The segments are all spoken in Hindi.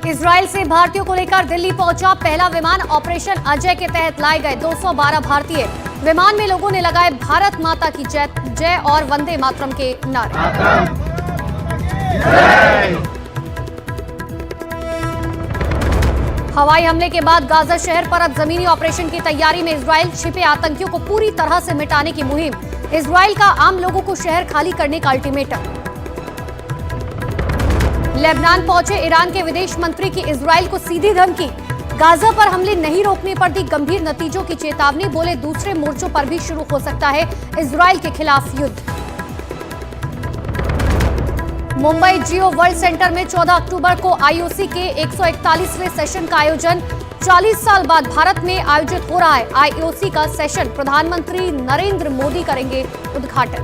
इजराइल से भारतीयों को लेकर दिल्ली पहुंचा पहला विमान। ऑपरेशन अजय के तहत लाए गए 212 भारतीय। विमान में लोगों ने लगाए भारत माता की जय जय और वंदे मातरम के नारे। हवाई हमले के बाद गाजा शहर पर अब जमीनी ऑपरेशन की तैयारी में इजराइल। छिपे आतंकियों को पूरी तरह से मिटाने की मुहिम। इजराइल का आम लोगों को शहर खाली करने का अल्टीमेटम। लेबनान पहुंचे ईरान के विदेश मंत्री की इजराइल को सीधी धमकी। गाजा पर हमले नहीं रोकने पर दी गंभीर नतीजों की चेतावनी। बोले दूसरे मोर्चों पर भी शुरू हो सकता है इजराइल के खिलाफ युद्ध। मुंबई जियो वर्ल्ड सेंटर में 14 अक्टूबर को आईओसी के 141वें सेशन का आयोजन। 40 साल बाद भारत में आयोजित हो रहा है आईओसी का सेशन। प्रधानमंत्री नरेंद्र मोदी करेंगे उद्घाटन।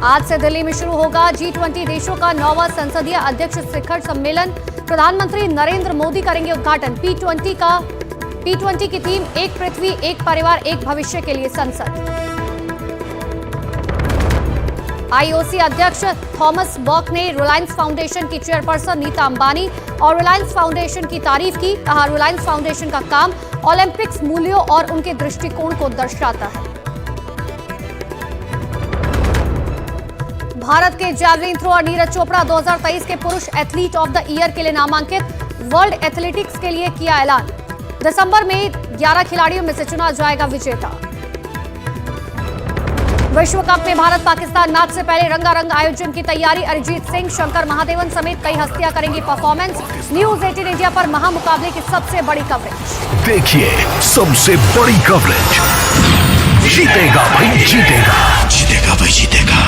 आज से दिल्ली में शुरू होगा G20 देशों का 9वां संसदीय अध्यक्ष शिखर सम्मेलन। प्रधानमंत्री नरेंद्र मोदी करेंगे उद्घाटन। P20 की थीम एक पृथ्वी एक परिवार एक भविष्य के लिए संसद। आईओसी अध्यक्ष थॉमस बॉक ने रिलायंस फाउंडेशन की चेयरपर्सन नीता अंबानी और रिलायंस फाउंडेशन की तारीफ की। कहा रिलायंस फाउंडेशन का काम ओलंपिक्स मूल्यों और उनके दृष्टिकोण को दर्शाता है। भारत के जैवलिन थ्रोअर नीरज चोपड़ा 2023 के पुरुष एथलीट ऑफ द ईयर के लिए नामांकित। वर्ल्ड एथलेटिक्स के लिए किया ऐलान। दिसंबर में 11 खिलाड़ियों में से चुना जाएगा विजेता। विश्व कप में भारत पाकिस्तान मैच से पहले रंगारंग आयोजन की तैयारी। अरिजीत सिंह, शंकर महादेवन समेत कई हस्तियां करेंगी परफॉर्मेंस। न्यूज 18 इंडिया पर महामुकाबले की सबसे बड़ी कवरेज। देखिए सबसे बड़ी कवरेज। जीतेगा भाई जीतेगा, जीतेगा भाई जीतेगा।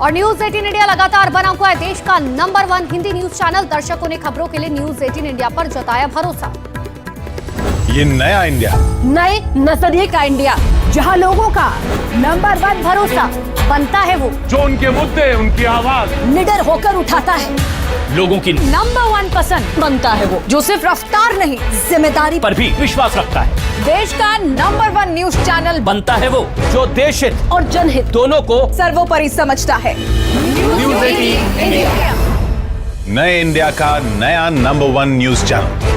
और न्यूज 18 इंडिया लगातार बना हुआ है देश का नंबर 1 हिंदी न्यूज चैनल। दर्शकों ने खबरों के लिए न्यूज 18 इंडिया पर जताया भरोसा। ये नया इंडिया, नए नजरिए का इंडिया, जहां लोगों का नंबर 1 भरोसा बनता है वो जो उनके मुद्दे उनकी आवाज निडर होकर उठाता है। लोगों की नंबर 1 पसंद बनता है वो जो सिर्फ रफ्तार नहीं जिम्मेदारी पर भी विश्वास रखता है। देश का नंबर 1 न्यूज चैनल बनता है वो जो देश हित और जनहित दोनों को सर्वोपरि समझता है। न्यूज 18 इंडिया, नए इंडिया का नया नंबर 1 न्यूज चैनल।